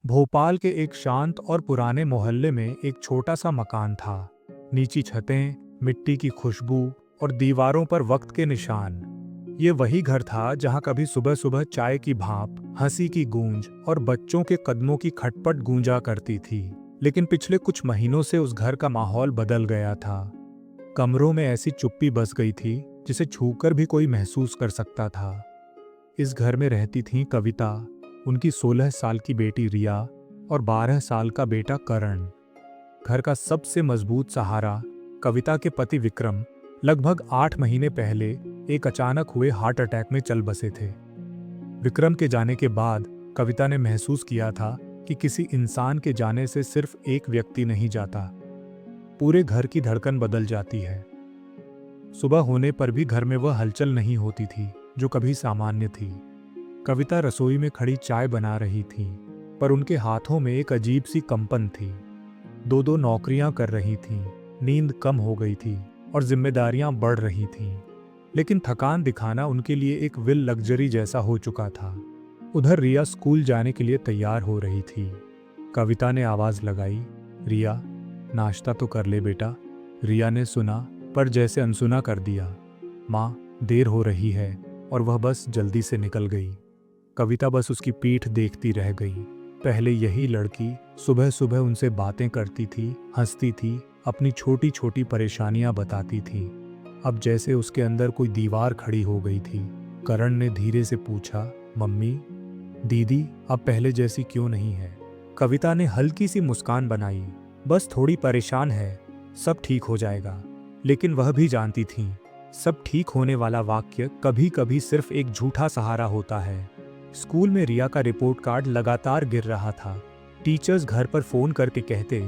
भोपाल के एक शांत और पुराने मोहल्ले में एक छोटा सा मकान था। नीची छतें, मिट्टी की खुशबू और दीवारों पर वक्त के निशान। ये वही घर था जहां कभी सुबह सुबह चाय की भाप, हंसी की गूंज और बच्चों के कदमों की खटपट गूंजा करती थी। लेकिन पिछले कुछ महीनों से उस घर का माहौल बदल गया था। कमरों में ऐसी चुप्पी बस गई थी जिसे छूकर भी कोई महसूस कर सकता था। इस घर में रहती थीं कविता, उनकी 16 साल की बेटी रिया और 12 साल का बेटा करण। घर का सबसे मजबूत सहारा, कविता के पति विक्रम, लगभग 8 महीने पहले एक अचानक हुए हार्ट अटैक में चल बसे थे। विक्रम के जाने के बाद कविता ने महसूस किया था कि किसी इंसान के जाने से सिर्फ एक व्यक्ति नहीं जाता, पूरे घर की धड़कन बदल जाती है। सुबह होने पर भी घर में वह हलचल नहीं होती थी जो कभी सामान्य थी। कविता रसोई में खड़ी चाय बना रही थी, पर उनके हाथों में एक अजीब सी कंपन थी। दो दो नौकरियां कर रही थीं, नींद कम हो गई थी और जिम्मेदारियां बढ़ रही थीं। लेकिन थकान दिखाना उनके लिए एक विल लग्जरी जैसा हो चुका था। उधर रिया स्कूल जाने के लिए तैयार हो रही थी। कविता ने आवाज लगाई, रिया, नाश्ता तो कर ले बेटा। रिया ने सुना, पर जैसे अनसुना कर दिया। माँ, देर हो रही है। और वह बस जल्दी से निकल गई। कविता बस उसकी पीठ देखती रह गई। पहले यही लड़की सुबह सुबह उनसे बातें करती थी, हंसती थी, अपनी छोटी छोटी परेशानियां बताती थी। अब जैसे उसके अंदर कोई दीवार खड़ी हो गई थी। करण ने धीरे से पूछा, मम्मी, दीदी अब पहले जैसी क्यों नहीं है? कविता ने हल्की सी मुस्कान बनाई, बस थोड़ी परेशान है, सब ठीक हो जाएगा। लेकिन वह भी जानती थी, सब ठीक होने वाला वाक्य कभी कभी सिर्फ एक झूठा सहारा होता है। स्कूल में रिया का रिपोर्ट कार्ड लगातार गिर रहा था। टीचर्स घर पर फोन करके कहते,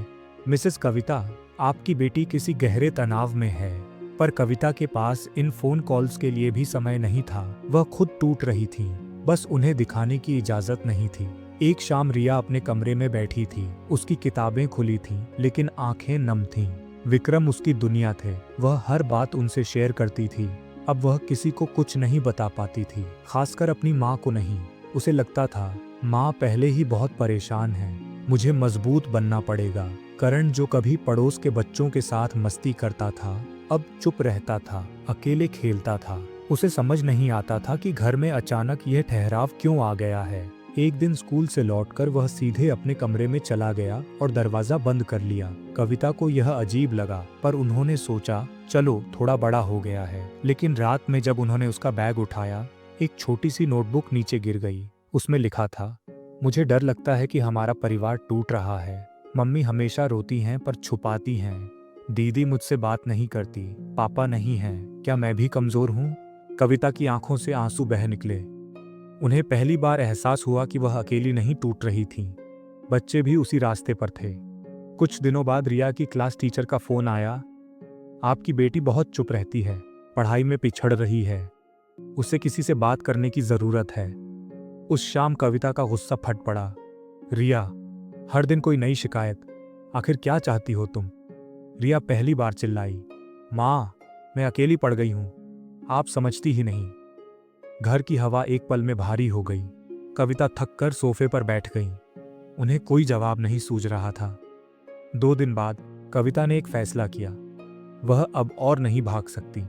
मिसेस कविता, आपकी बेटी किसी गहरे तनाव में है। पर कविता के पास इन फोन कॉल्स के लिए भी समय नहीं था। वह खुद टूट रही थी, बस उन्हें दिखाने की इजाजत नहीं थी। एक शाम रिया अपने कमरे में बैठी थी। उसकी किताबें खुली थीं, लेकिन आंखें नम थीं। विक्रम उसकी दुनिया थे। वह हर बात उनसे शेयर करती थी। अब वह किसी को कुछ नहीं बता पाती थी, खासकर अपनी माँ को नहीं। उसे लगता था, माँ पहले ही बहुत परेशान है, मुझे मजबूत बनना पड़ेगा। करण, जो कभी पड़ोस के बच्चों के साथ मस्ती करता था, अब चुप रहता था, अकेले खेलता था। उसे समझ नहीं आता था कि घर में अचानक यह ठहराव क्यों आ गया है। एक दिन स्कूल से लौटकर वह सीधे अपने कमरे में चला गया और दरवाजा बंद कर लिया। कविता को यह अजीब लगा, पर उन्होंने सोचा, चलो थोड़ा बड़ा हो गया है। लेकिन रात में जब उन्होंने उसका बैग उठाया, एक छोटी सी नोटबुक नीचे गिर गई। उसमें लिखा था, मुझे डर लगता है कि हमारा परिवार टूट रहा है। मम्मी हमेशा रोती हैं पर छुपाती हैं। दीदी मुझसे बात नहीं करती। पापा नहीं हैं। क्या मैं भी कमजोर हूँ? कविता की आंखों से आंसू बह निकले। उन्हें पहली बार एहसास हुआ कि वह अकेली नहीं टूट रही थी। बच्चे भी उसी रास्ते पर थे। कुछ दिनों बाद रिया की क्लास टीचर का फोन आया, आपकी बेटी बहुत चुप रहती है, पढ़ाई में पिछड़ रही है, उसे किसी से बात करने की जरूरत है। उस शाम कविता का गुस्सा फट पड़ा। रिया, हर दिन कोई नई शिकायत, आखिर क्या चाहती हो तुम? रिया पहली बार चिल्लाई, माँ, मैं अकेली पड़ गई हूँ, आप समझती ही नहीं। घर की हवा एक पल में भारी हो गई। कविता थककर सोफे पर बैठ गई। उन्हें कोई जवाब नहीं सूझ रहा था। 2 दिन बाद कविता ने एक फैसला किया, वह अब और नहीं भाग सकती।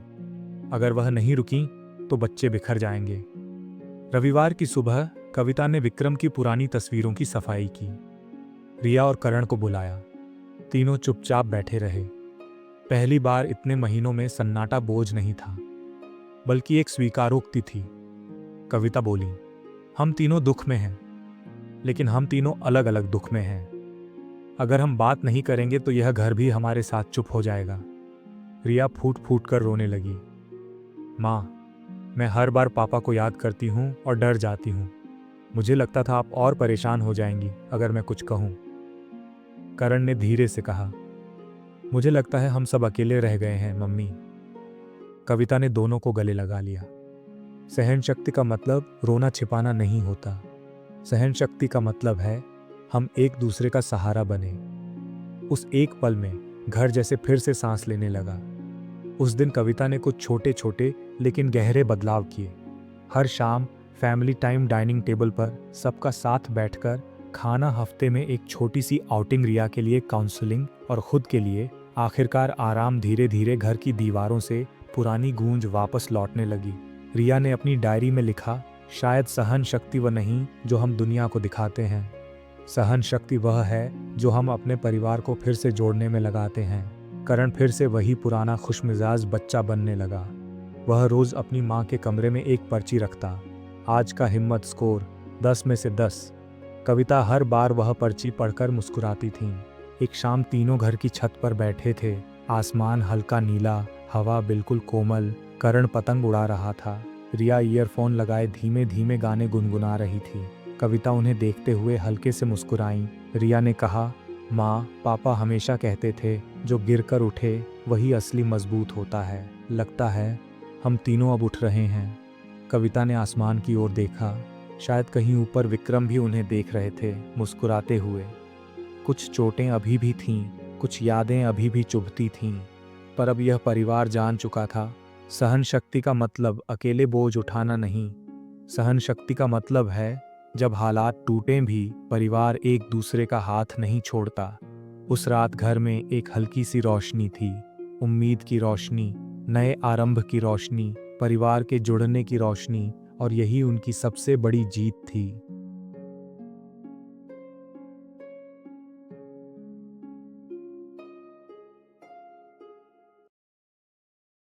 अगर वह नहीं रुकी तो बच्चे बिखर जाएंगे। रविवार की सुबह कविता ने विक्रम की पुरानी तस्वीरों की सफाई की। रिया और करण को बुलाया। तीनों चुपचाप बैठे रहे। पहली बार इतने महीनों में सन्नाटा बोझ नहीं था, बल्कि एक स्वीकारोक्ति थी। कविता बोली, हम तीनों दुख में हैं, लेकिन हम तीनों अलग अलग दुख में हैं। अगर हम बात नहीं करेंगे तो यह घर भी हमारे साथ चुप हो जाएगा। रिया फूट फूट कर रोने लगी। माँ, मैं हर बार पापा को याद करती हूँ और डर जाती हूँ। मुझे लगता था आप और परेशान हो जाएंगी अगर मैं कुछ कहूँ। करण ने धीरे से कहा, मुझे लगता है हम सब अकेले रह गए हैं मम्मी। कविता ने दोनों को गले लगा लिया। सहन शक्ति का मतलब रोना छिपाना नहीं होता। सहन शक्ति का मतलब है हम एक दूसरे का सहारा बने। उस एक पल में घर जैसे फिर से सांस लेने लगा। उस दिन कविता ने कुछ छोटे छोटे लेकिन गहरे बदलाव किए। हर शाम फैमिली टाइम डाइनिंग टेबल पर सबका साथ बैठकर खाना, हफ्ते में एक छोटी सी आउटिंग, रिया के लिए काउंसलिंग और खुद के लिए आखिरकार आराम। धीरे धीरे घर की दीवारों से पुरानी गूंज वापस लौटने लगी। रिया ने अपनी डायरी में लिखा, शायद सहन शक्ति वह नहीं जो हम दुनिया को दिखाते हैं, सहन शक्ति वह है जो हम अपने परिवार को फिर से जोड़ने में लगाते हैं। करण फिर से वही पुराना खुशमिजाज बच्चा बनने लगा। वह रोज अपनी माँ के कमरे में एक पर्ची रखता, आज का हिम्मत स्कोर 10 में से 10। कविता हर बार वह पर्ची पढ़कर मुस्कुराती थीं। एक शाम तीनों घर की छत पर बैठे थे। आसमान हल्का नीला, हवा बिल्कुल कोमल। करण पतंग उड़ा रहा था। रिया ईयरफोन लगाए धीमे धीमे गाने गुनगुना रही थी। कविता उन्हें देखते हुए हल्के से मुस्कुराई। रिया ने कहा, माँ, पापा हमेशा कहते थे जो गिरकर उठे वही असली मजबूत होता है। लगता है हम तीनों अब उठ रहे हैं। कविता ने आसमान की ओर देखा। शायद कहीं ऊपर विक्रम भी उन्हें देख रहे थे, मुस्कुराते हुए। कुछ चोटें अभी भी थीं, कुछ यादें अभी भी चुभती थीं, पर अब यह परिवार जान चुका था, सहन शक्ति का मतलब अकेले बोझ उठाना नहीं। सहन शक्ति का मतलब है जब हालात टूटें भी परिवार एक दूसरे का हाथ नहीं छोड़ता। उस रात घर में एक हल्की सी रोशनी थी, उम्मीद की रोशनी, नए आरंभ की रोशनी, परिवार के जुड़ने की रोशनी, और यही उनकी सबसे बड़ी जीत थी।